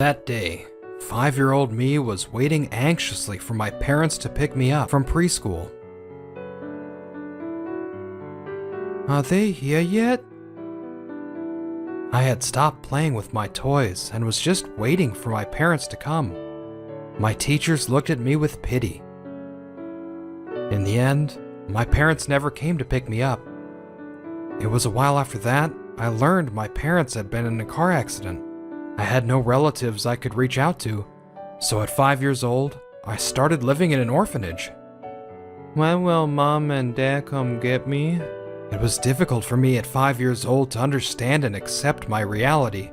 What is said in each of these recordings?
that day, 5-year-old me was waiting anxiously for my parents to pick me up from preschool. Are they here yet? I had stopped playing with my toys and was just waiting for my parents to come. My teachers looked at me with pity. In the end, my parents never came to pick me up. It was a while after that I learned my parents had been in a car accident. I had no relatives I could reach out to, so at 5 years old, I started living in an orphanage. When will Mom and Dad come get me? It was difficult for me at 5 years old to understand and accept my reality.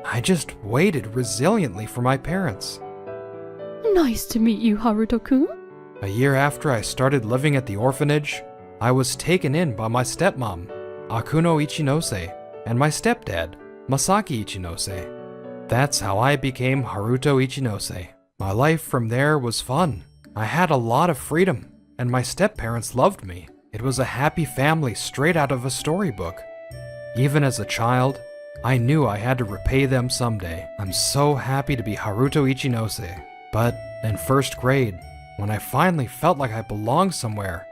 I just waited resiliently for my parents. Nice to meet you, Haruto-kun. A year after I started living at the orphanage, I was taken in by my stepmom, Akuno Ichinose, and my stepdad, Masaki Ichinose. That's how I became Haruto Ichinose. My life from there was fun. I had a lot of freedom, and my stepparents loved me. It was a happy family straight out of a storybook. Even as a child, I knew I had to repay them someday. I'm so happy to be Haruto Ichinose. But in first grade, when I finally felt like I belonged somewhere,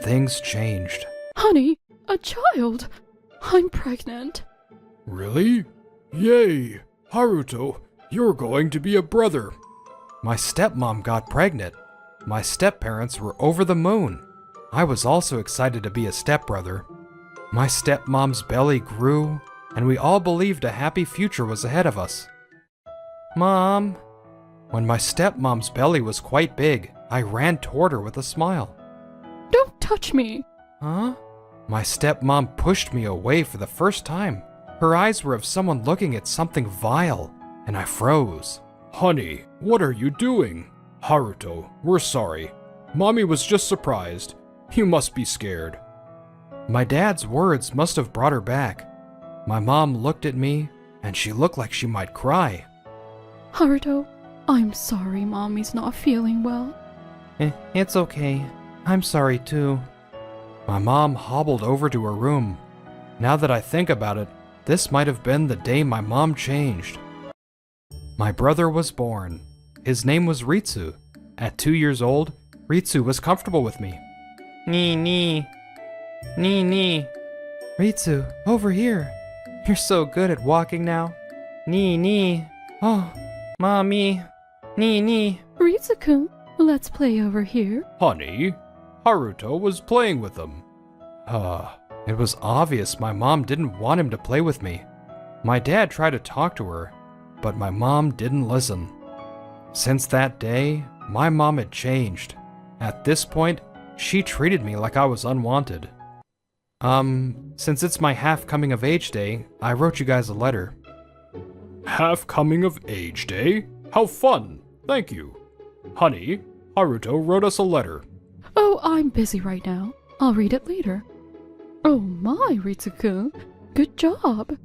things changed. Honey, a child. I'm pregnant. Really? Yay! Haruto, you're going to be a brother. My stepmom got pregnant. My stepparents were over the moon. I was also excited to be a stepbrother. My stepmom's belly grew, and we all believed a happy future was ahead of us. Mom! When my stepmom's belly was quite big, I ran toward her with a smile. Don't touch me! Huh? My stepmom pushed me away for the first time. Her eyes were of someone looking at something vile, and I froze. Honey, what are you doing? Haruto, we're sorry. Mommy was just surprised. You must be scared. My dad's words must have brought her back. My mom looked at me, and she looked like she might cry. Haruto, I'm sorry Mommy's not feeling well. It's okay. I'm sorry too. My mom hobbled over to her room. Now that I think about it, this might have been the day my mom changed. My brother was born. His name was Ritsu. At 2 years old, Ritsu was comfortable with me. Nee. Ritsu, over here. You're so good at walking now. Nee. Oh, Mommy. Nee. Ritsu-kun, let's play over here. Honey, Haruto was playing with them. It was obvious my mom didn't want him to play with me. My dad tried to talk to her, but my mom didn't listen. Since that day, my mom had changed. At this point, she treated me like I was unwanted. Since it's my half coming of age day, I wrote you guys a letter. Half coming of age day? How fun! Thank you. Honey, Haruto wrote us a letter. Oh, I'm busy right now. I'll read it later. Oh my, Ritsu-kun. Good job.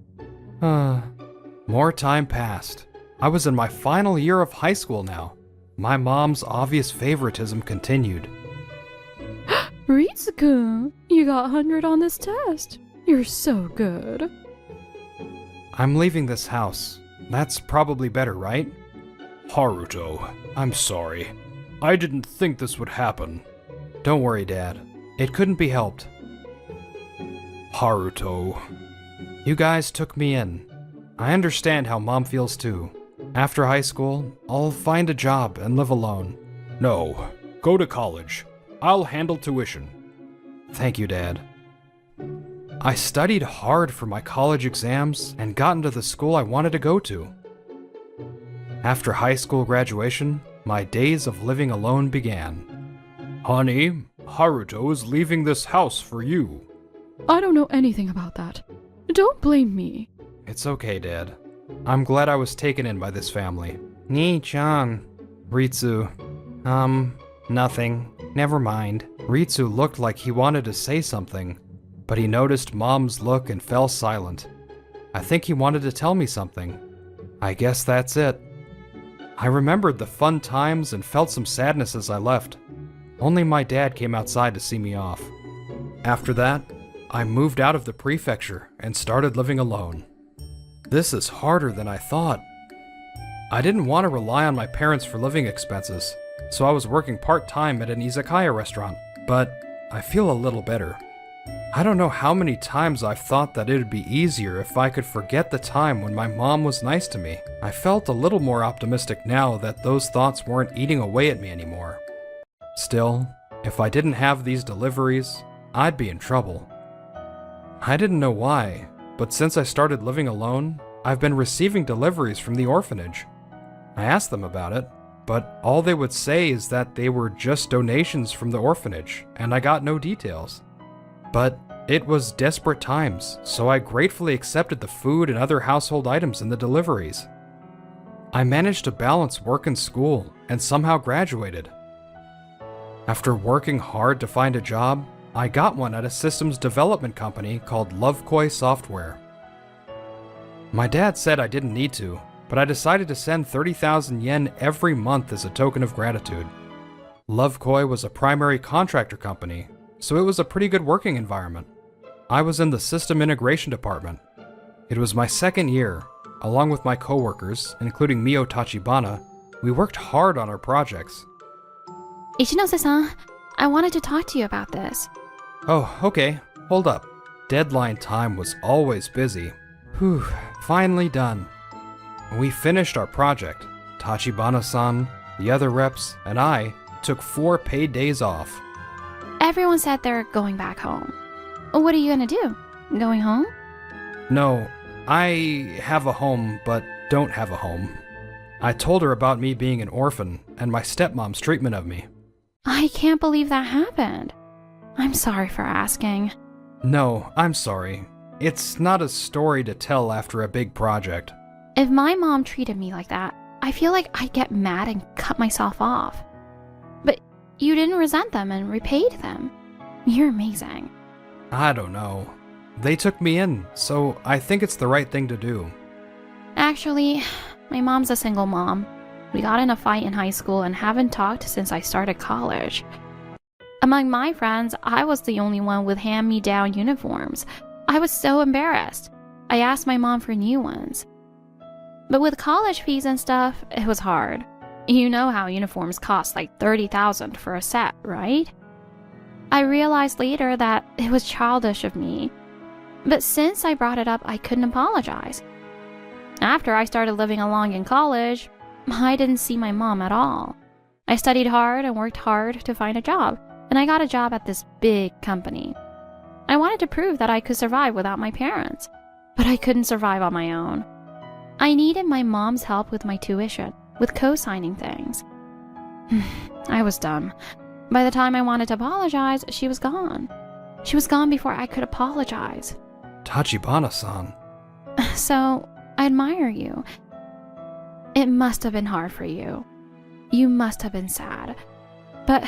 More time passed. I was in my final year of high school now. My mom's obvious favoritism continued. Ritsu-kun, you got 100 on this test. You're so good. I'm leaving this house. That's probably better, right? Haruto, I'm sorry. I didn't think this would happen. Don't worry, Dad. It couldn't be helped. Haruto. You guys took me in. I understand how Mom feels too. After high school, I'll find a job and live alone. No, go to college. I'll handle tuition. Thank you, Dad. I studied hard for my college exams and got into the school I wanted to go to. After high school graduation, my days of living alone began. Honey, Haruto is leaving this house for you. I don't know anything about that. Don't blame me. It's okay, Dad. I'm glad I was taken in by this family. Nii-chan. Ritsu. Nothing. Never mind. Ritsu looked like he wanted to say something, but he noticed Mom's look and fell silent. I think he wanted to tell me something. I guess that's it. I remembered the fun times and felt some sadness as I left. Only my dad came outside to see me off. After that, I moved out of the prefecture and started living alone. This is harder than I thought. I didn't want to rely on my parents for living expenses, so I was working part-time at an izakaya restaurant, but I feel a little better. I don't know how many times I've thought that it would be easier if I could forget the time when my mom was nice to me. I felt a little more optimistic now that those thoughts weren't eating away at me anymore. Still, if I didn't have these deliveries, I'd be in trouble. I didn't know why, but since I started living alone, I've been receiving deliveries from the orphanage. I asked them about it, but all they would say is that they were just donations from the orphanage, and I got no details. But it was desperate times, so I gratefully accepted the food and other household items in the deliveries. I managed to balance work and school, and somehow graduated. After working hard to find a job, I got one at a systems development company called Lovekoi Software. My dad said I didn't need to, but I decided to send 30,000 yen every month as a token of gratitude. Lovekoi was a primary contractor company, so it was a pretty good working environment. I was in the system integration department. It was my second year. Along with my coworkers, including Mio Tachibana, we worked hard on our projects. Ichinose-san, I wanted to talk to you about this. Oh, okay. Hold up. Deadline time was always busy. Whew, finally done. We finished our project. Tachibana-san, the other reps, and I took 4 paid days off. Everyone said they're going back home. What are you gonna do? Going home? No, I have a home, but don't have a home. I told her about me being an orphan and my stepmom's treatment of me. I can't believe that happened. I'm sorry for asking. No, I'm sorry. It's not a story to tell after a big project. If my mom treated me like that, I feel like I'd get mad and cut myself off. But you didn't resent them and repaid them. You're amazing. I don't know. They took me in, so I think it's the right thing to do. Actually, my mom's a single mom. We got in a fight in high school and haven't talked since I started college. Among my friends, I was the only one with hand-me-down uniforms. I was so embarrassed. I asked my mom for new ones. But with college fees and stuff, it was hard. You know how uniforms cost like 30,000 for a set, right? I realized later that it was childish of me. But since I brought it up, I couldn't apologize. After I started living alone in college, I didn't see my mom at all. I studied hard and worked hard to find a job, and I got a job at this big company. I wanted to prove that I could survive without my parents, but I couldn't survive on my own. I needed my mom's help with my tuition, with co-signing things. I was dumb. By the time I wanted to apologize, she was gone. She was gone before I could apologize. Tachibana-san. So, I admire you. It must have been hard for you. You must have been sad. But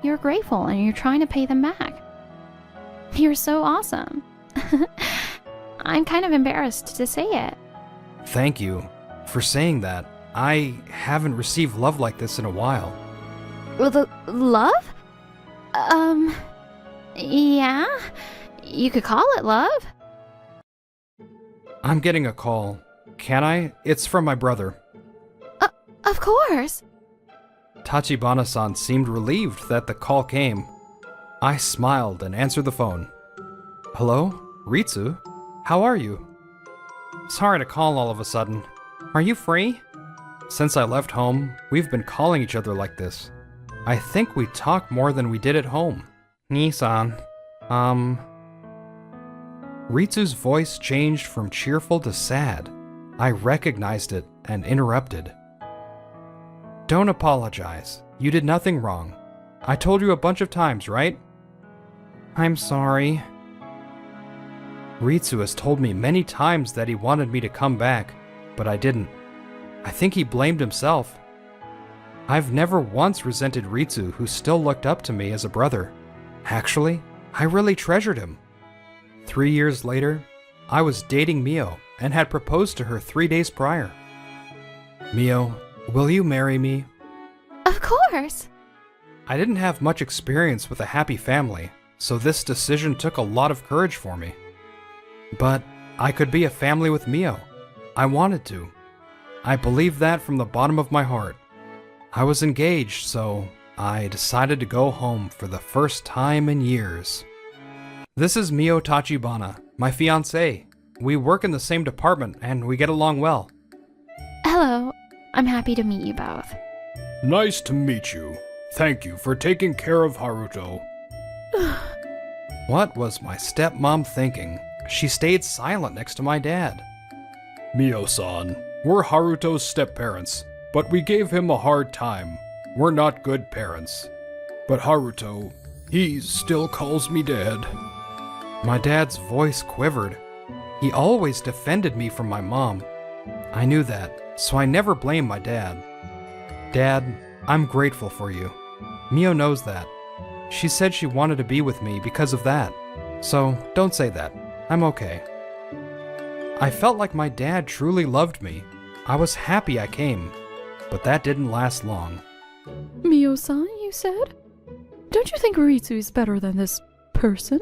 you're grateful and you're trying to pay them back. You're so awesome. I'm kind of embarrassed to say it. Thank you for saying that. I haven't received love like this in a while. Love? Yeah, you could call it love. I'm getting a call. Can I? It's from my brother. Of course. Tachibana-san seemed relieved that the call came. I smiled and answered the phone. Hello? Ritsu? How are you? Sorry to call all of a sudden. Are you free? Since I left home, we've been calling each other like this. I think we talk more than we did at home. Nissan. Ritsu's voice changed from cheerful to sad. I recognized it and interrupted. Don't apologize. You did nothing wrong. I told you a bunch of times, right? I'm sorry. Ritsu has told me many times that he wanted me to come back, but I didn't. I think he blamed himself. I've never once resented Ritsu, who still looked up to me as a brother. Actually, I really treasured him. 3 years later, I was dating Mio and had proposed to her 3 days prior. Mio, will you marry me? Of course. I didn't have much experience with a happy family, so this decision took a lot of courage for me. But I could be a family with Mio. I wanted to. I believe that from the bottom of my heart. I was engaged, so I decided to go home for the first time in years. This is Mio Tachibana, my fiancé. We work in the same department and we get along well. Hello, I'm happy to meet you both. Nice to meet you. Thank you for taking care of Haruto. What was my stepmom thinking? She stayed silent next to my dad. Mio-san, we're Haruto's step-parents, but we gave him a hard time. We're not good parents. But Haruto, he still calls me dad. My dad's voice quivered. He always defended me from my mom. I knew that, so I never blamed my dad. Dad, I'm grateful for you. Mio knows that. She said she wanted to be with me because of that. So don't say that. I'm okay. I felt like my dad truly loved me. I was happy I came, but that didn't last long. Mio-san, you said? Don't you think Ritsu is better than this person?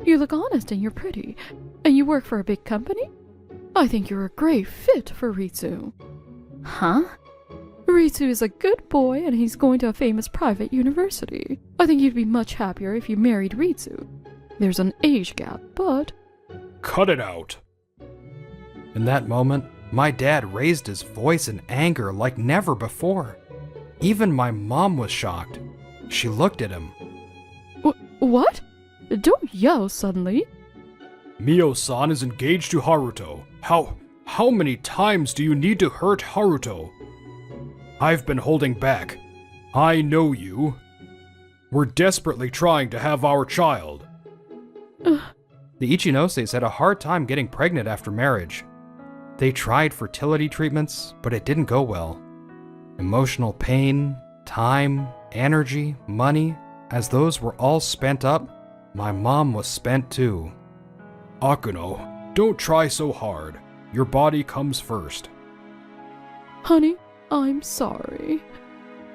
You look honest and you're pretty, and you work for a big company? I think you're a great fit for Ritsu. Huh? Ritsu is a good boy and he's going to a famous private university. I think you'd be much happier if you married Ritsu. There's an age gap, but... Cut it out. In that moment, my dad raised his voice in anger like never before. Even my mom was shocked. She looked at him. What? Don't yell suddenly. Mio-san is engaged to Haruto. How many times do you need to hurt Haruto? I've been holding back. I know you. We're desperately trying to have our child. The Ichinoses had a hard time getting pregnant after marriage. They tried fertility treatments, but it didn't go well. Emotional pain, time, energy, money, as those were all spent up, my mom was spent too. Akuno, don't try so hard. Your body comes first. Honey, I'm sorry.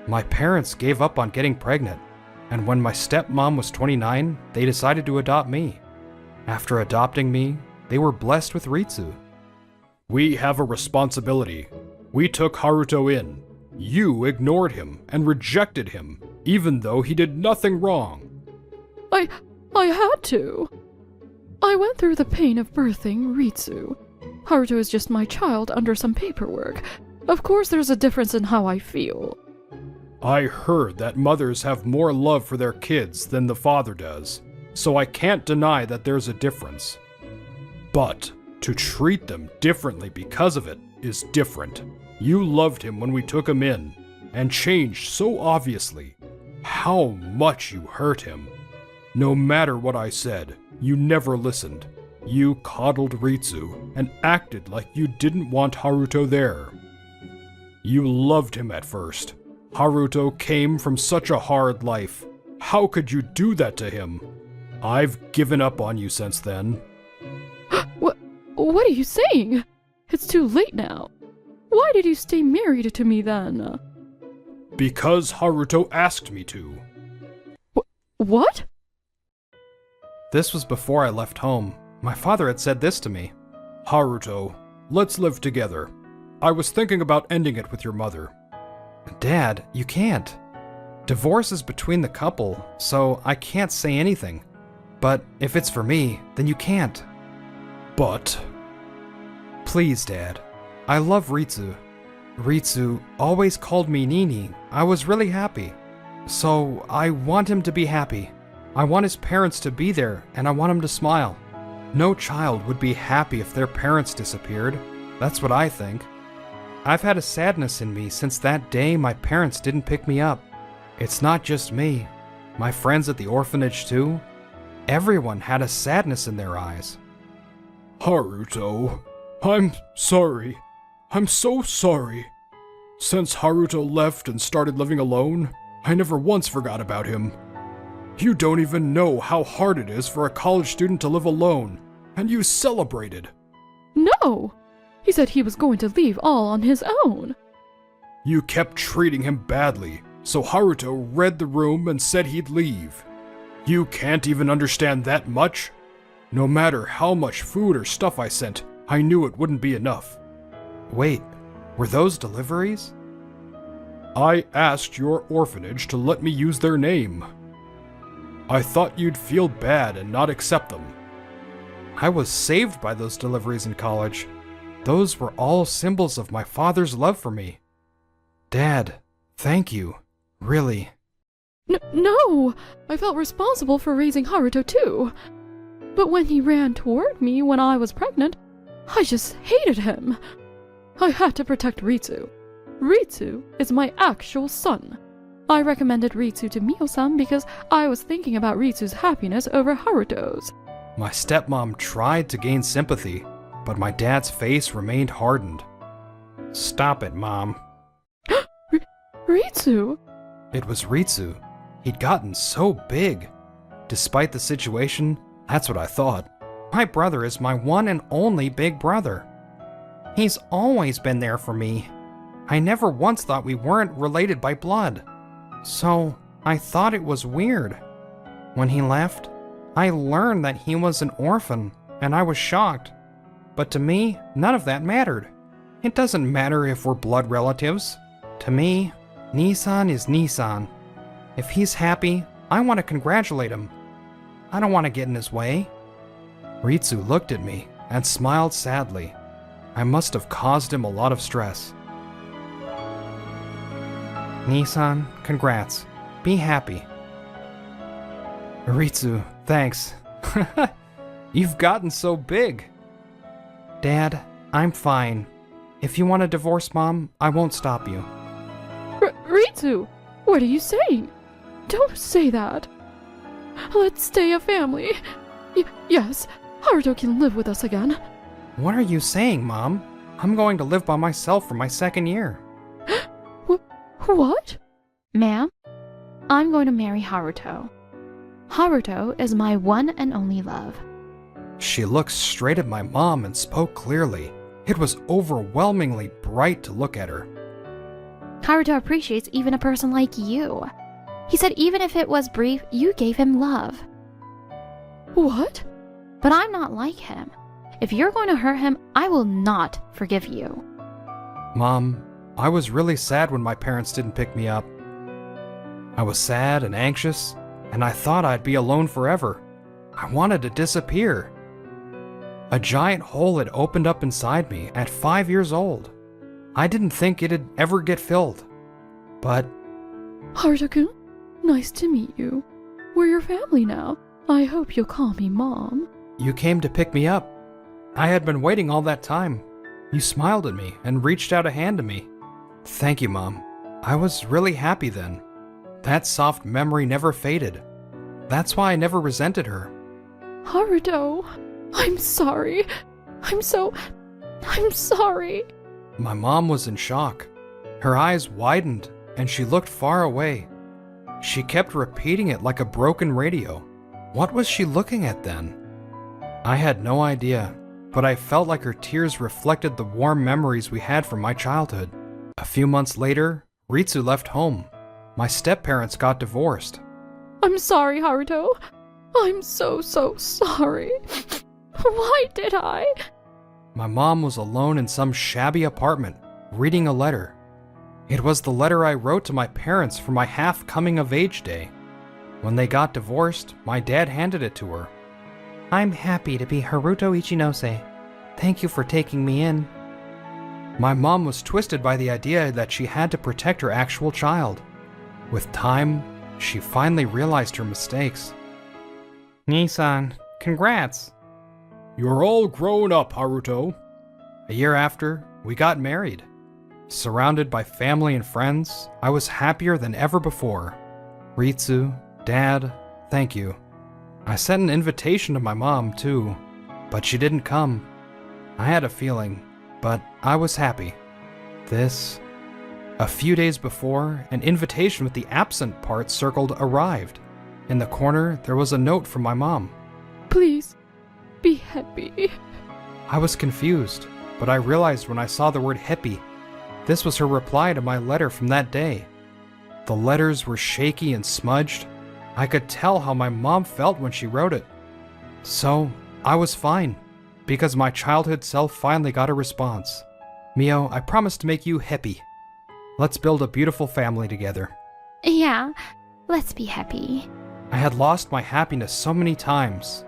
My parents gave up on getting pregnant, and when my stepmom was 29, they decided to adopt me. After adopting me, they were blessed with Ritsu. We have a responsibility. We took Haruto in. You ignored him and rejected him, even though he did nothing wrong. I had to. I went through the pain of birthing Ritsu. Haruto is just my child under some paperwork. Of course there's a difference in how I feel. I heard that mothers have more love for their kids than the father does, so I can't deny that there's a difference. But to treat them differently because of it is different. You loved him when we took him in, and changed so obviously. How much you hurt him. No matter what I said, you never listened. You coddled Ritsu and acted like you didn't want Haruto there. You loved him at first. Haruto came from such a hard life. How could you do that to him? I've given up on you since then. What are you saying? It's too late now. Why did you stay married to me then? Because Haruto asked me to. What? This was before I left home. My father had said this to me. Haruto, let's live together. I was thinking about ending it with your mother. Dad, you can't. Divorce is between the couple, so I can't say anything. But if it's for me, then you can't. But... Please, Dad. I love Ritsu. Ritsu always called me Nini. I was really happy. So I want him to be happy. I want his parents to be there, and I want him to smile. No child would be happy if their parents disappeared. That's what I think. I've had a sadness in me since that day my parents didn't pick me up. It's not just me. My friends at the orphanage too. Everyone had a sadness in their eyes. Haruto, I'm sorry. I'm so sorry. Since Haruto left and started living alone, I never once forgot about him. You don't even know how hard it is for a college student to live alone, and you celebrated. No! He said he was going to leave all on his own. You kept treating him badly, so Haruto read the room and said he'd leave. You can't even understand that much? No matter how much food or stuff I sent, I knew it wouldn't be enough. Wait, Were those deliveries? I asked your orphanage to let me use their name. I thought you'd feel bad and not accept them. I was saved by those deliveries in college. Those were all symbols of my father's love for me. Dad, thank you. Really. No! I felt responsible for raising Haruto too. But when he ran toward me when I was pregnant, I just hated him. I had to protect Ritsu. Ritsu is my actual son. I recommended Ritsu to Mio-san because I was thinking about Ritsu's happiness over Haruto's. My stepmom tried to gain sympathy, but my dad's face remained hardened. Stop it, Mom. Ritsu? It was Ritsu. He'd gotten so big. Despite the situation, that's what I thought. My brother is my one and only big brother. He's always been there for me. I never once thought we weren't related by blood. So, I thought it was weird. When he left, I learned that he was an orphan, and I was shocked. But to me, none of that mattered. It doesn't matter if we're blood relatives. To me, Nissan is Nissan. If he's happy, I want to congratulate him. I don't want to get in his way. Ritsu looked at me and smiled sadly. I must have caused him a lot of stress. Nissan, congrats. Be happy. Ritsu, thanks. You've gotten so big. Dad, I'm fine. If you want a divorce, Mom, I won't stop you. Ritsu, what are you saying? Don't say that. Let's stay a family. Yes, Haruto can live with us again. What are you saying, Mom? I'm going to live by myself for my second year. What? Ma'am, I'm going to marry Haruto. Haruto is my one and only love. She looked straight at my mom and spoke clearly. It was overwhelmingly bright to look at her. Haruto appreciates even a person like you. He said even if it was brief, you gave him love. What? But I'm not like him. If you're going to hurt him, I will not forgive you. Mom, I was really sad when my parents didn't pick me up. I was sad and anxious, and I thought I'd be alone forever. I wanted to disappear. A giant hole had opened up inside me at 5 years old. I didn't think it'd ever get filled. But Haruto-kun, nice to meet you. We're your family now. I hope you'll call me Mom. you came to pick me up. I had been waiting all that time. You smiled at me and reached out a hand to me. Thank you, Mom. I was really happy then. That soft memory never faded. That's why I never resented her. Haruto, I'm sorry. I'm sorry. My mom was in shock. Her eyes widened and she looked far away. She kept repeating it like a broken radio. What was she looking at then? I had no idea, but I felt like her tears reflected the warm memories we had from my childhood. A few months later, Ritsu left home. My step-parents got divorced. I'm sorry, Haruto. I'm so sorry. Why did I? My mom was alone in some shabby apartment, reading a letter. It was the letter I wrote to my parents for my half-coming-of-age day. When they got divorced, my dad handed it to her. I'm happy to be Haruto Ichinose. Thank you for taking me in. My mom was twisted by the idea that she had to protect her actual child. With time, she finally realized her mistakes. Nissan, congrats. You're all grown up, Haruto. A year after, we got married. Surrounded by family and friends, I was happier than ever before. Ritsu, Dad, thank you. I sent an invitation to my mom, too, but she didn't come. I had a feeling, but I was happy. A few days before, an invitation with the absent part circled arrived. In the corner, there was a note from my mom. Please, be happy. I was confused, but I realized when I saw the word happy, this was her reply to my letter from that day. The letters were shaky and smudged. I could tell how my mom felt when she wrote it. So, I was fine, because my childhood self finally got a response. Mio, I promise to make you happy. Let's build a beautiful family together. Yeah, let's be happy. I had lost my happiness so many times.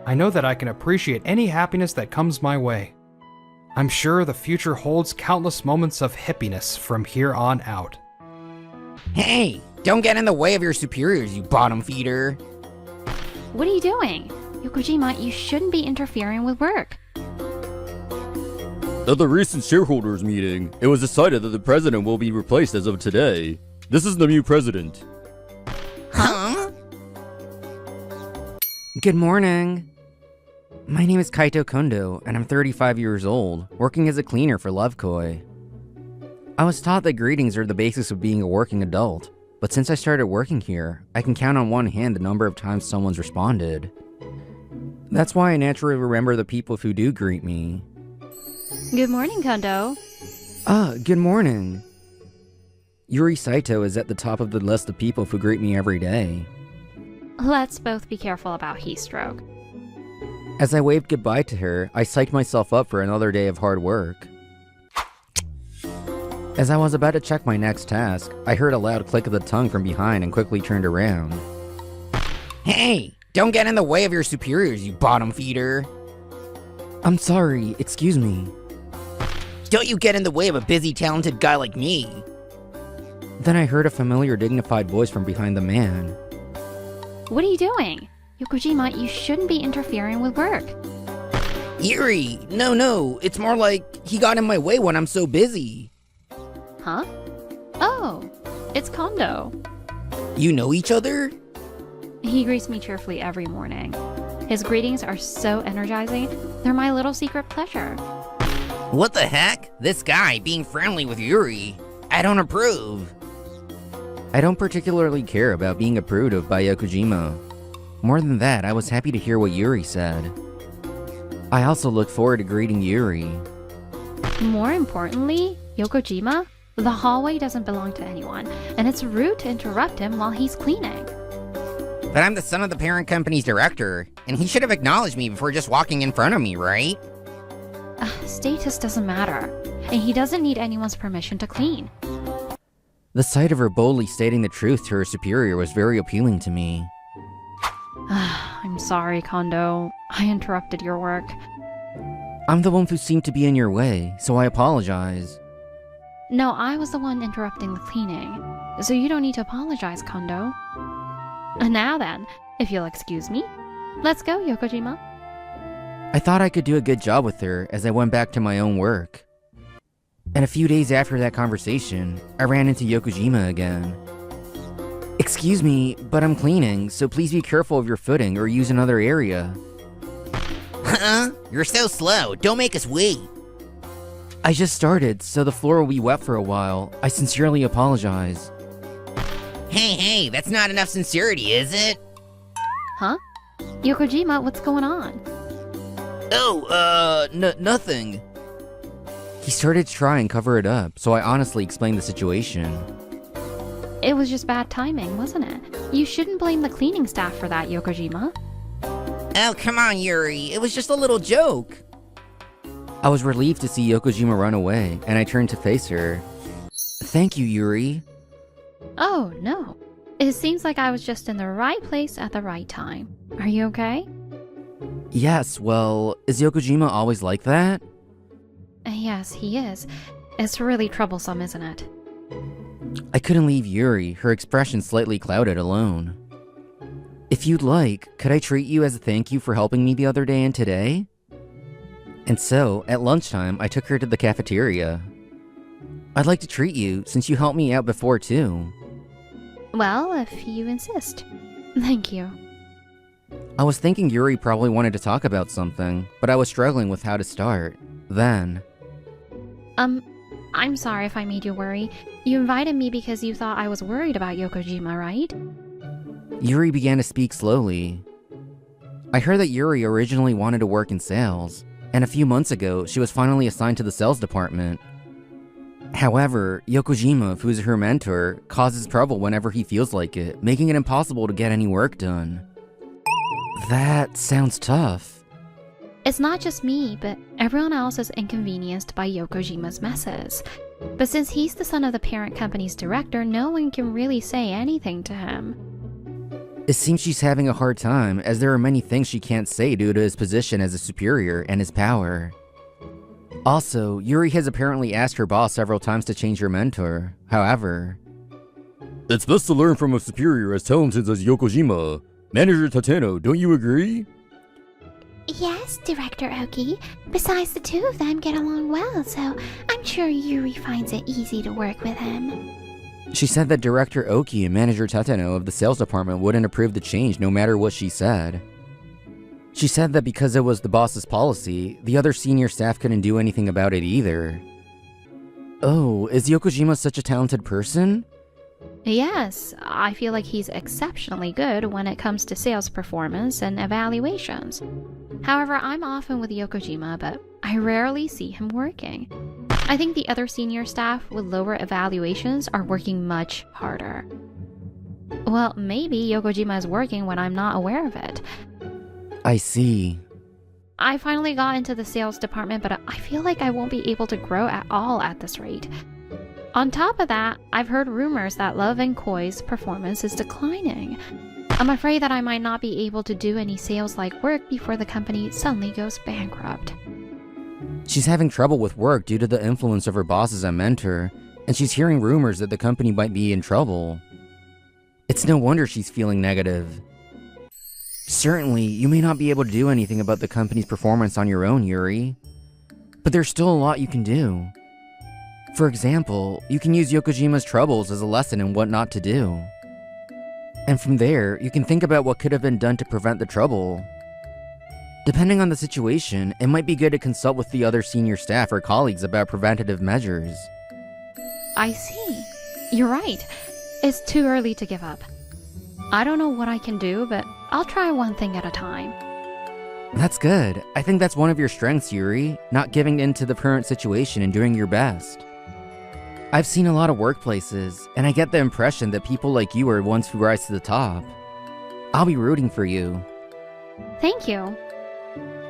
I know that I can appreciate any happiness that comes my way. I'm sure the future holds countless moments of happiness from here on out. Hey, don't get in the way of your superiors, you bottom feeder. What are you doing? Yokojima, you shouldn't be interfering with work. At the recent shareholders meeting, it was decided that the president will be replaced as of today. This is the new president. Huh? Good morning. My name is Kaito Kondo, and I'm 35 years old, working as a cleaner for Lovekoi. I was taught that greetings are the basis of being a working adult, but since I started working here, I can count on one hand the number of times someone's responded. That's why I naturally remember the people who do greet me. Good morning, Kondo. Good morning. Yuri Saito is at the top of the list of people who greet me every day. Let's both be careful about heat stroke. As I waved goodbye to her, I psyched myself up for another day of hard work. As I was about to check my next task, I heard a loud click of the tongue from behind and quickly turned around. Hey, don't get in the way of your superiors, you bottom feeder. I'm sorry, excuse me. Don't you get in the way of a busy, talented guy like me. Then I heard a familiar, dignified voice from behind the man. What are you doing? Yokojima, you shouldn't be interfering with work. Yuri, no, it's more like he got in my way when I'm so busy. Huh? Oh, it's Kondo. You know each other? He greets me cheerfully every morning. His greetings are so energizing, they're my little secret pleasure. What the heck? This guy being friendly with Yuri. I don't approve. I don't particularly care about being approved of by Yokojima. More than that, I was happy to hear what Yuri said. I also look forward to greeting Yuri. More importantly, Yokojima, the hallway doesn't belong to anyone, and it's rude to interrupt him while he's cleaning. But I'm the son of the parent company's director, and he should have acknowledged me before just walking in front of me, right? Status doesn't matter, and he doesn't need anyone's permission to clean. The sight of her boldly stating the truth to her superior was very appealing to me. I'm sorry, Kondo. I interrupted your work. I'm the one who seemed to be in your way, so I apologize. No, I was the one interrupting the cleaning, so you don't need to apologize, Kondo. Now then, if you'll excuse me, let's go, Yokojima. I thought I could do a good job with her as I went back to my own work. And a few days after that conversation, I ran into Yokojima again. Excuse me, but I'm cleaning, so please be careful of your footing or use another area. Huh? You're so slow. Don't make us wait. I just started, so the floor will be wet for a while. I sincerely apologize. Hey, that's not enough sincerity, is it? Huh? Yokojima, what's going on? Oh, nothing. He started to try and cover it up, so I honestly explained the situation. It was just bad timing, wasn't it? You shouldn't blame the cleaning staff for that, Yokojima. Oh, come on, Yuri. It was just a little joke. I was relieved to see Yokojima run away, and I turned to face her. Thank you, Yuri. Oh, no. It seems like I was just in the right place at the right time. Are you okay? Yes, well, is Yokojima always like that? Yes, he is. It's really troublesome, isn't it? I couldn't leave Yuri, her expression slightly clouded, alone. If you'd like, could I treat you as a thank you for helping me the other day and today? And so, at lunchtime, I took her to the cafeteria. I'd like to treat you, since you helped me out before too. Well, if you insist. Thank you. I was thinking Yuri probably wanted to talk about something, but I was struggling with how to start. Then... I'm sorry if I made you worry. You invited me because you thought I was worried about Yokojima, right? Yuri began to speak slowly. I heard that Yuri originally wanted to work in sales, and a few months ago, she was finally assigned to the sales department. However, Yokojima, who is her mentor, causes trouble whenever he feels like it, making it impossible to get any work done. That sounds tough. It's not just me, but everyone else is inconvenienced by Yokojima's messes. But since he's the son of the parent company's director, no one can really say anything to him. It seems she's having a hard time, as there are many things she can't say due to his position as a superior and his power. Also, Yuri has apparently asked her boss several times to change her mentor. However, It's best to learn from a superior as talented as Yokojima. Manager Tateno, don't you agree? Yes, Director Oki. Besides, the two of them get along well, so I'm sure Yuri finds it easy to work with him. she said that Director Oki and Manager Tateno of the sales department wouldn't approve the change no matter what she said. She said that because it was the boss's policy, the other senior staff couldn't do anything about it either. Oh, is Yokojima such a talented person? Yes, I feel like he's exceptionally good when it comes to sales performance and evaluations. However, I'm often with Yokojima, but I rarely see him working. I think the other senior staff with lower evaluations are working much harder. Well, maybe Yokojima is working when I'm not aware of it. I see. I finally got into the sales department, but I feel like I won't be able to grow at all at this rate. On top of that, I've heard rumors that Love and Koi's performance is declining. I'm afraid that I might not be able to do any sales-like work before the company suddenly goes bankrupt. She's having trouble with work due to the influence of her boss as a mentor, and she's hearing rumors that the company might be in trouble. It's no wonder she's feeling negative. Certainly, you may not be able to do anything about the company's performance on your own, Yuri. But there's still a lot you can do. For example, you can use Yokojima's troubles as a lesson in what not to do. And from there, you can think about what could have been done to prevent the trouble. Depending on the situation, it might be good to consult with the other senior staff or colleagues about preventative measures. I see. You're right. It's too early to give up. I don't know what I can do, but I'll try one thing at a time. That's good. I think that's one of your strengths, Yuri, not giving in to the current situation and doing your best. I've seen a lot of workplaces, and I get the impression that people like you are ones who rise to the top. I'll be rooting for you. Thank you.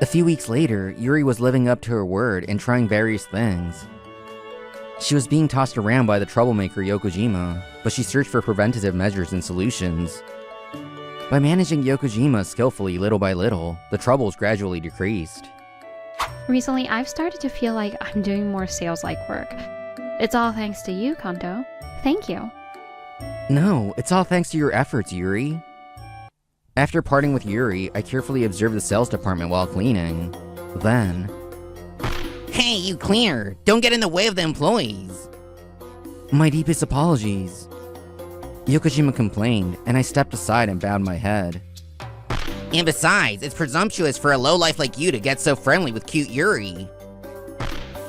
A few weeks later, Yuri was living up to her word and trying various things. She was being tossed around by the troublemaker Yokojima, but she searched for preventative measures and solutions. By managing Yokojima skillfully little by little, the troubles gradually decreased. Recently, I've started to feel like I'm doing more sales-like work. It's all thanks to you, Kondo. Thank you. No, it's all thanks to your efforts, Yuri. After parting with Yuri, I carefully observed the sales department while cleaning. Then, Hey, you cleaner! Don't get in the way of the employees! my deepest apologies. Yokojima complained, and I stepped aside and bowed my head. And besides, it's presumptuous for a lowlife like you to get so friendly with cute Yuri.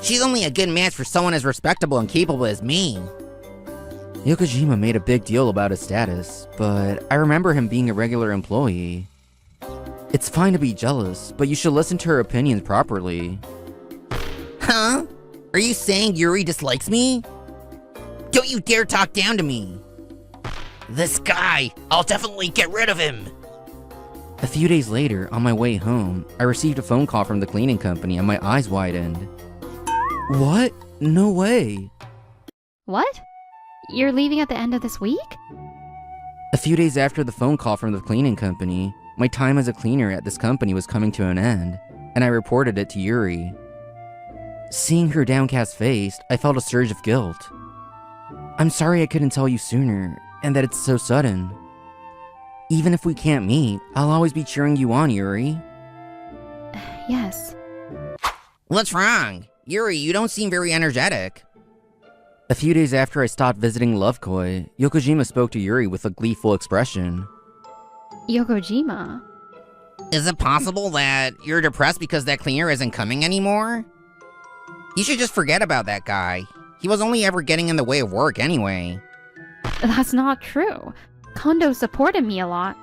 She's only a good match for someone as respectable and capable as me. Yokojima made a big deal about his status, but I remember him being a regular employee. It's fine to be jealous, but you should listen to her opinions properly. Huh? Are you saying Yuri dislikes me? Don't you dare talk down to me! This guy, I'll definitely get rid of him! A few days later, on my way home, I received a phone call from the cleaning company and my eyes widened. What? No way. What? You're leaving at the end of this week? A few days after the phone call from the cleaning company, my time as a cleaner at this company was coming to an end, and I reported it to Yuri. Seeing her downcast face, I felt a surge of guilt. I'm sorry I couldn't tell you sooner, and that it's so sudden. Even if we can't meet, I'll always be cheering you on, Yuri. Yes. What's wrong? Yuri, you don't seem very energetic. A few days after I stopped visiting Lovekoi, Yokojima spoke to Yuri with a gleeful expression. Yokojima? Is it possible that you're depressed because that cleaner isn't coming anymore? You should just forget about that guy. He was only ever getting in the way of work anyway. That's not true. Kondo supported me a lot.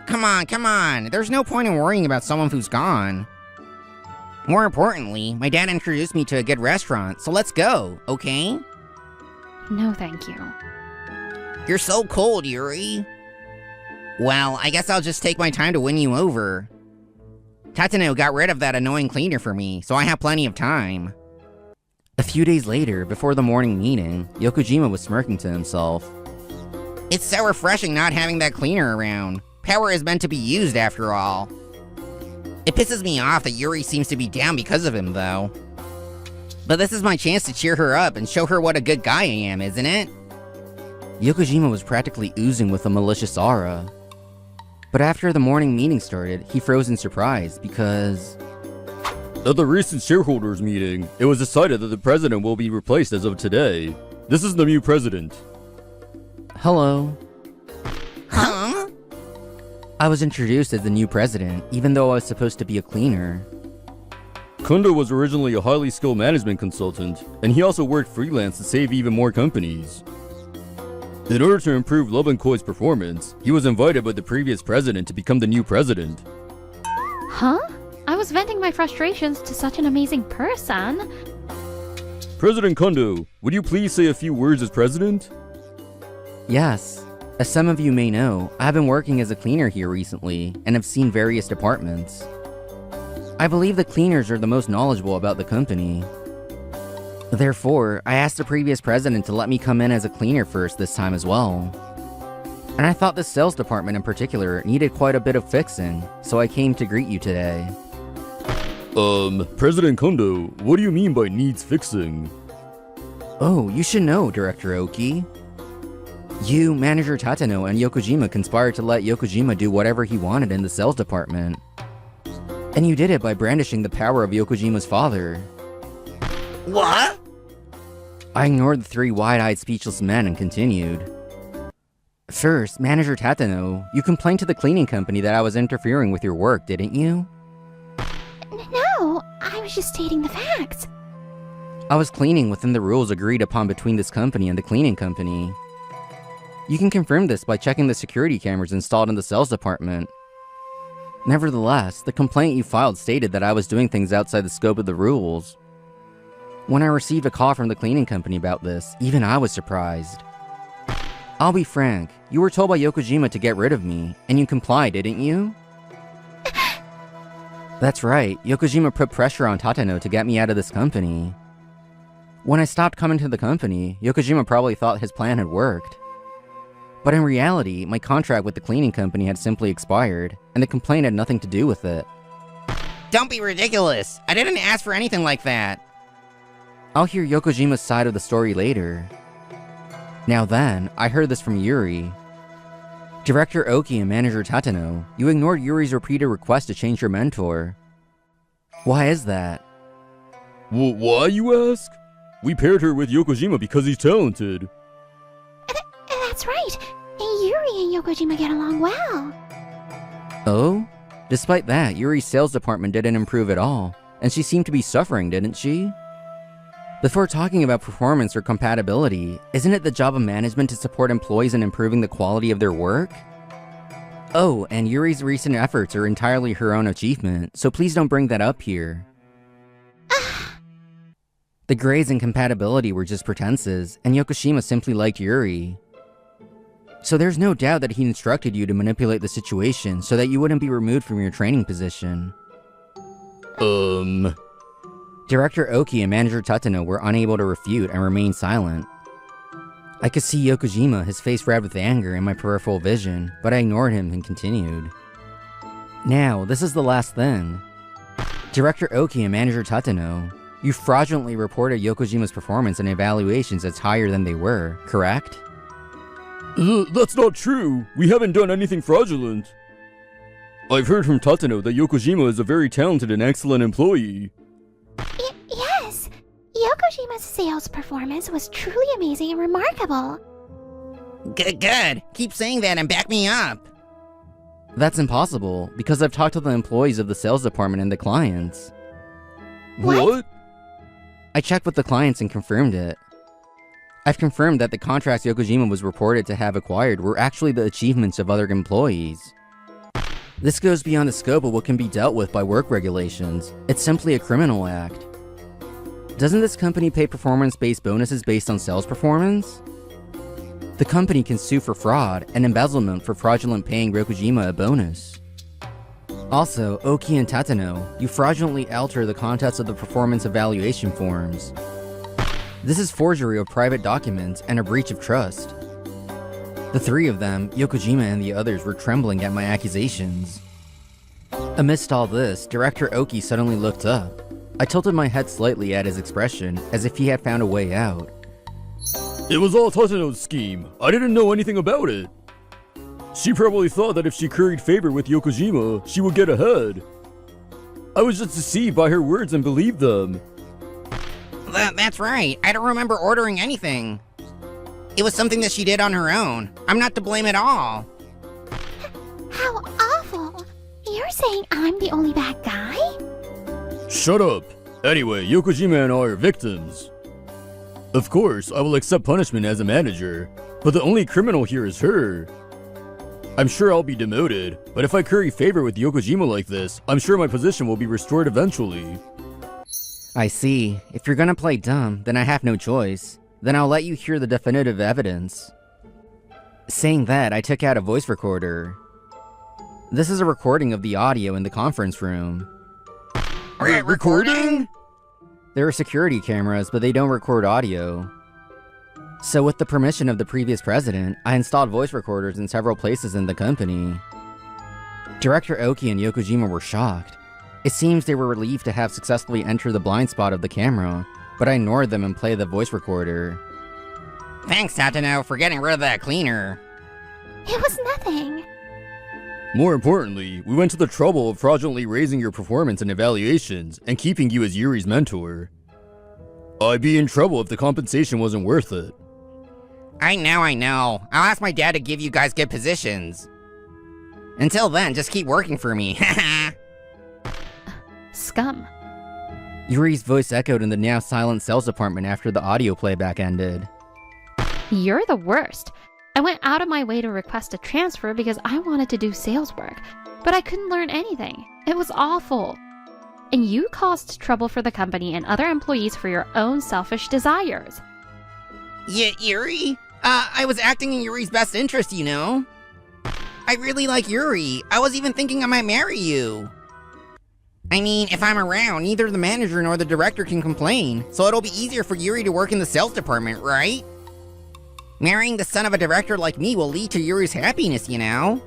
Come on. There's no point in worrying about someone who's gone. More importantly, my dad introduced me to a good restaurant, so let's go, okay? No, thank you. You're so cold, Yuri. Well, I guess I'll just take my time to win you over. Tatano got rid of that annoying cleaner for me, so I have plenty of time. A few days later, before the morning meeting, Yokojima was smirking to himself. It's so refreshing not having that cleaner around. Power is meant to be used after all. It pisses me off that Yuri seems to be down because of him, though. But this is my chance to cheer her up and show her what a good guy I am, isn't it? Yokojima was practically oozing with a malicious aura. But after the morning meeting started, he froze in surprise because... At the recent shareholders meeting, it was decided that the president will be replaced as of today. This is the new president. Hello. Huh? I was introduced as the new president, even though I was supposed to be a cleaner. Kondo was originally a highly skilled management consultant, and he also worked freelance to save even more companies. In order to improve Love & Koi's performance, he was invited by the previous president to become the new president. Huh? I was venting my frustrations to such an amazing person. President Kondo, would you please say a few words as president? Yes. As some of you may know, I've been working as a cleaner here recently, and have seen various departments. I believe the cleaners are the most knowledgeable about the company. Therefore, I asked the previous president to let me come in as a cleaner first this time as well. And I thought the sales department in particular needed quite a bit of fixing, so I came to greet you today. President Kondo, what do you mean by needs fixing? Oh, you should know, Director Oki. You, Manager Tatano, and Yokojima conspired to let Yokojima do whatever he wanted in the sales department. And you did it by brandishing the power of Yokojima's father. What? I ignored the three wide-eyed speechless men and continued. First, Manager Tatano, you complained to the cleaning company that I was interfering with your work, didn't you? No, I was just stating the facts. I was cleaning within the rules agreed upon between this company and the cleaning company. You can confirm this by checking the security cameras installed in the sales department. Nevertheless, the complaint you filed stated that I was doing things outside the scope of the rules. When I received a call from the cleaning company about this, even I was surprised. I'll be frank, you were told by Yokojima to get rid of me, and you complied, didn't you? That's right, Yokojima put pressure on Tatano to get me out of this company. When I stopped coming to the company, Yokojima probably thought his plan had worked. But in reality, my contract with the cleaning company had simply expired, and the complaint had nothing to do with it. Don't be ridiculous. I didn't ask for anything like that. I'll hear Yokojima's side of the story later. Now then, I heard this from Yuri. Director Oki and Manager Tatano, you ignored Yuri's repeated request to change your mentor. Why is that? Why, you ask? We paired her with Yokojima because he's talented. That's right. Yuri and Yokojima get along well. Oh? Despite that, Yuri's sales department didn't improve at all, and she seemed to be suffering, didn't she? Before talking about performance or compatibility, isn't it the job of management to support employees in improving the quality of their work? Oh, and Yuri's recent efforts are entirely her own achievement, so please don't bring that up here. The grades and compatibility were just pretenses, and Yokoshima simply liked Yuri. So there's no doubt that he instructed you to manipulate the situation so that you wouldn't be removed from your training position. Director Oki and Manager Tatano were unable to refute and remained silent. I could see Yokojima, his face red with anger, in my peripheral vision, but I ignored him and continued. Now, this is the last thing. Director Oki and Manager Tatano, you fraudulently reported Yokojima's performance and evaluations as higher than they were, correct? That's not true. We haven't done anything fraudulent. I've heard from Tatano that Yokojima is a very talented and excellent employee. Yes, Yokojima's sales performance was truly amazing and remarkable. Good. Keep saying that and back me up. That's impossible, because I've talked to the employees of the sales department and the clients. What? I checked with the clients and confirmed it. I've confirmed that the contracts Yokojima was reported to have acquired were actually the achievements of other employees. This goes beyond the scope of what can be dealt with by work regulations. It's simply a criminal act. Doesn't this company pay performance-based bonuses based on sales performance? The company can sue for fraud and embezzlement for fraudulent paying Yokojima a bonus. Also, Oki and Tatano, you fraudulently alter the contents of the performance evaluation forms. This is forgery of private documents and a breach of trust. The three of them, Yokojima and the others, were trembling at my accusations. Amidst all this, Director Oki suddenly looked up. I tilted my head slightly at his expression, as if he had found a way out. It was all Tatano's scheme. I didn't know anything about it. She probably thought that if she curried favor with Yokojima, she would get ahead. I was just deceived by her words and believed them. That's right. I don't remember ordering anything. It was something that she did on her own. I'm not to blame at all. How awful! You're saying I'm the only bad guy? Shut up. Anyway, Yokojima and I are victims. Of course, I will accept punishment as a manager, but the only criminal here is her. I'm sure I'll be demoted, but if I curry favor with Yokojima like this, I'm sure my position will be restored eventually. I see. If you're gonna play dumb, then I have no choice. Then I'll let you hear the definitive evidence. Saying that, I took out a voice recorder. This is a recording of the audio in the conference room. Recording? There are security cameras, but they don't record audio. So with the permission of the previous president, I installed voice recorders in several places in the company. Director Oki and Yokojima were shocked. It seems they were relieved to have successfully entered the blind spot of the camera, but I ignored them and played the voice recorder. Thanks, Tatano, for getting rid of that cleaner. It was nothing. More importantly, we went to the trouble of fraudulently raising your performance and evaluations and keeping you as Yuri's mentor. I'd be in trouble if the compensation wasn't worth it. I know. I'll ask my dad to give you guys good positions. Until then, just keep working for me. Scum. Yuri's voice echoed in the now silent sales department after the audio playback ended. You're the worst. I went out of my way to request a transfer because I wanted to do sales work, but I couldn't learn anything. It was awful. And you caused trouble for the company and other employees for your own selfish desires. Yeah, Yuri? I was acting in Yuri's best interest, you know? I really like Yuri. I was even thinking I might marry you. I mean, if I'm around, neither the manager nor the director can complain, so it'll be easier for Yuri to work in the sales department, right? Marrying the son of a director like me will lead to Yuri's happiness, you know?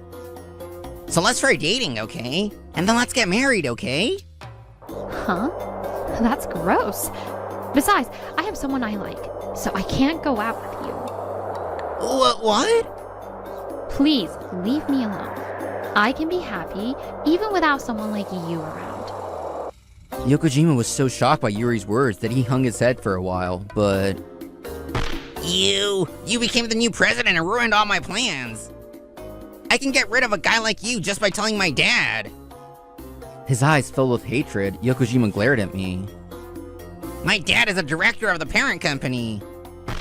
So let's try dating, okay? And then let's get married, okay? Huh? That's gross. Besides, I have someone I like, so I can't go out with you. What? Please, leave me alone. I can be happy even without someone like you around. Yokojima was so shocked by Yuri's words that he hung his head for a while, but... You became the new president and ruined all my plans. I can get rid of a guy like you just by telling my dad. His eyes filled with hatred, Yokojima glared at me. My dad is a director of the parent company.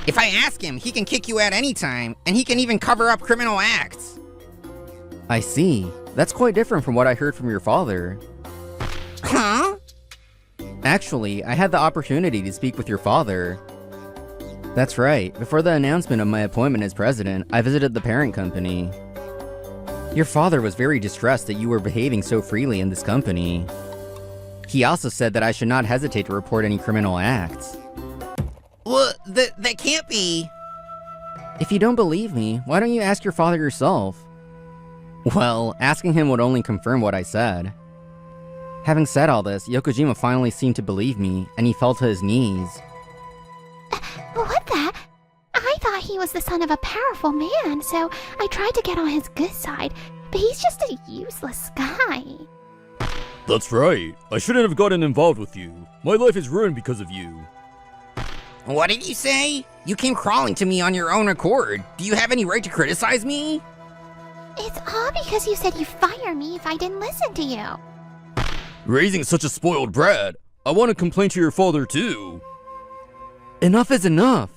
If I ask him, he can kick you out anytime, and he can even cover up criminal acts. I see. That's quite different from what I heard from your father. Huh? Actually, I had the opportunity to speak with your father. That's right. Before the announcement of my appointment as president, I visited the parent company. Your father was very distressed that you were behaving so freely in this company. He also said that I should not hesitate to report any criminal acts. Well, that can't be. If you don't believe me, why don't you ask your father yourself? Well, asking him would only confirm what I said. Having said all this, Yokojima finally seemed to believe me, and he fell to his knees. What the? I thought he was the son of a powerful man, so I tried to get on his good side, but he's just a useless guy. That's right. I shouldn't have gotten involved with you. My life is ruined because of you. What did you say? You came crawling to me on your own accord. Do you have any right to criticize me? It's all because you said you'd fire me if I didn't listen to you. Raising such a spoiled brat. I want to complain to your father too. Enough is enough!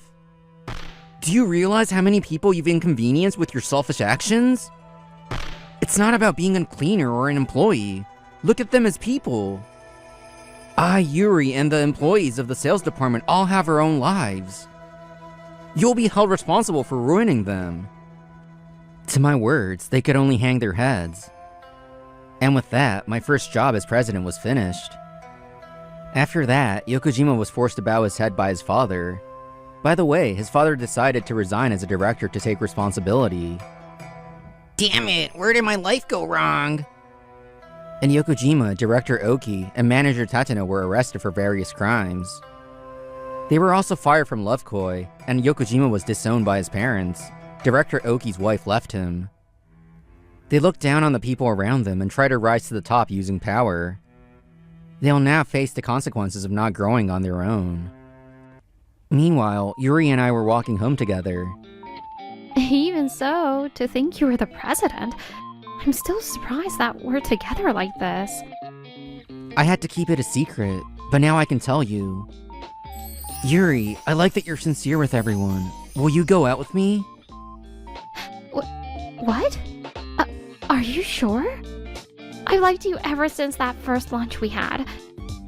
Do you realize how many people you've inconvenienced with your selfish actions? It's not about being a cleaner or an employee. Look at them as people. I, Yuri, and the employees of the sales department all have our own lives. You'll be held responsible for ruining them. To my words, they could only hang their heads. And with that, my first job as president was finished. After that, Yokojima was forced to bow his head by his father. By the way, his father decided to resign as a director to take responsibility. Damn it, where did my life go wrong? And Yokojima, director Oki, and manager Tateno were arrested for various crimes. They were also fired from Love Koi, and Yokojima was disowned by his parents. Director Oki's wife left him. They looked down on the people around them and tried to rise to the top using power. They'll now face the consequences of not growing on their own. Meanwhile, Yuri and I were walking home together. Even so, to think you were the president, I'm still surprised that we're together like this. I had to keep it a secret, but now I can tell you. Yuri, I like that you're sincere with everyone. Will you go out with me? What? Are you sure? I've liked you ever since that first lunch we had.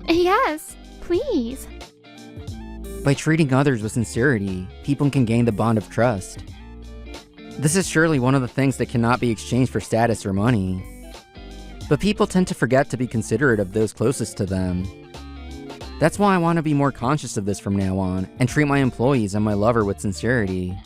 Yes, please. By treating others with sincerity, people can gain the bond of trust. This is surely one of the things that cannot be exchanged for status or money. But people tend to forget to be considerate of those closest to them. That's why I want to be more conscious of this from now on, and treat my employees and my lover with sincerity.